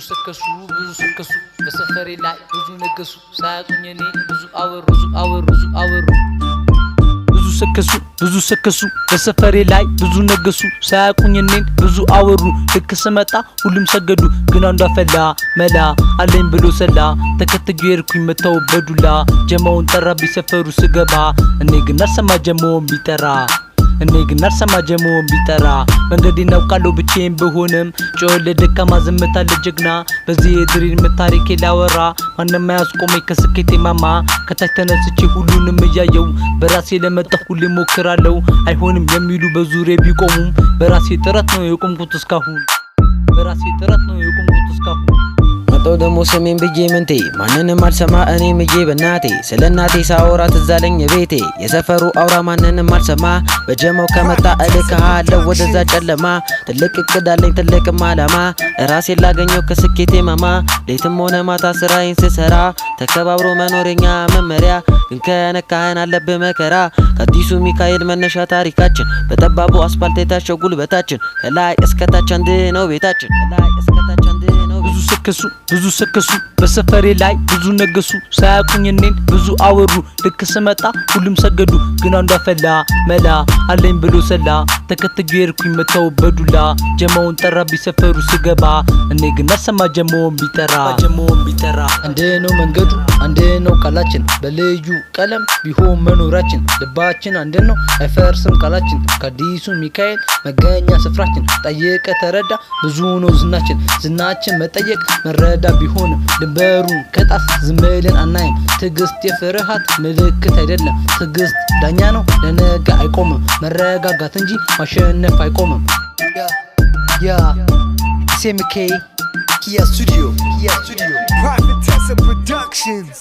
ሰከሱ በሰፈሬ ላይ ብዙ ነገሱ ሳያቁኝ እኔ ብዙ አወሩ ብዙ ሰከሱ በሰፈሬ ላይ ብዙ ነገሱ ሳያቁኝ እኔን ብዙ አወሩ ልክ ስመጣ ሁሉም ሰገዱ ግን አንዷ ፈላ መላ አለኝ ብሎ ሰላ ተከትዬ ሄድኩኝ መተው በዱላ ጀማውን ጠራ ቢሰፈሩ ስገባ እኔ ግን አልሰማ ጀማውን ቢጠራ መንገዴን አውቃለሁ ብቻዬን ብሆንም ጮህ ለደካማ ዝምታ ለጀግና በዚህ የድሪም ታሪኬ ላወራ ማንም አያስቆመኝ ከስኬቴ ማማ ከታች ተነስቼ ሁሉንም እያየው በራሴ ለመጣሁ ሁሌ ሞክራለሁ አይሆንም የሚሉ በዙሪያ ቢቆሙም በራሴ ጥረት ነው የቆምኩት እስካሁን መጣው ደሞ ሰሜን ብዬ ምንቴ ማንንም አልሰማ እኔ ምዬ በናቴ ስለ እናቴ ሳወራ ትዛለኝ ቤቴ የሰፈሩ አውራ ማንንም አልሰማ በጀማው ከመጣ እልክሃለሁ ወደዛ ጨለማ ትልቅ እቅድ አለኝ ትልቅም አላማ ራሴን ላገኘው ከስኬቴ ማማ ሌትም ሆነ ማታ ስራዬን ስሰራ ተከባብሮ መኖረኛ መመሪያ ግን ከነካህን አለብህ መከራ ከአዲሱ ሚካኤል መነሻ ታሪካችን በጠባቡ አስፓልት የታሸው ጉልበታችን ከላይ እስከታች አንድ ነው ቤታችን ብዙ ሰከሱ በሰፈሬ ላይ ብዙ ነገሱ ሳያቁኝ እኔን ብዙ አወሩ ልክ ስመጣ ሁሉም ሰገዱ ግን አንዷ ፈላ መላ አለኝ ብሎ ሰላ ተከትዬ ሄድኩኝ መተው በዱላ ጀማውን ጠራ ቢሰፈሩ ስገባ እኔ ግን አልሰማ ጀማውን ቢጠራ አንድ ነው መንገዱ አንድ ነው ቃላችን በልዩ ቀለም ቢሆን መኖራችን ልባችን አንድ ነው አይፈርስም ቃላችን ከአዲሱ ሚካኤል መገኛ ስፍራችን ጠየቀ ተረዳ ብዙ ነው ዝናችን መጠየቅ መረዳ ቢሆንም ድንበሩን ከጣስ ዝም ብለን አናይም ትዕግስት የፍርሃት ምልክት አይደለም ትዕግስት ዳኛ ነው ለነገ አይቆምም መረጋጋት እንጂ ማሸነፍ አይቆምም SMK Kia Studio Private Tessa Productions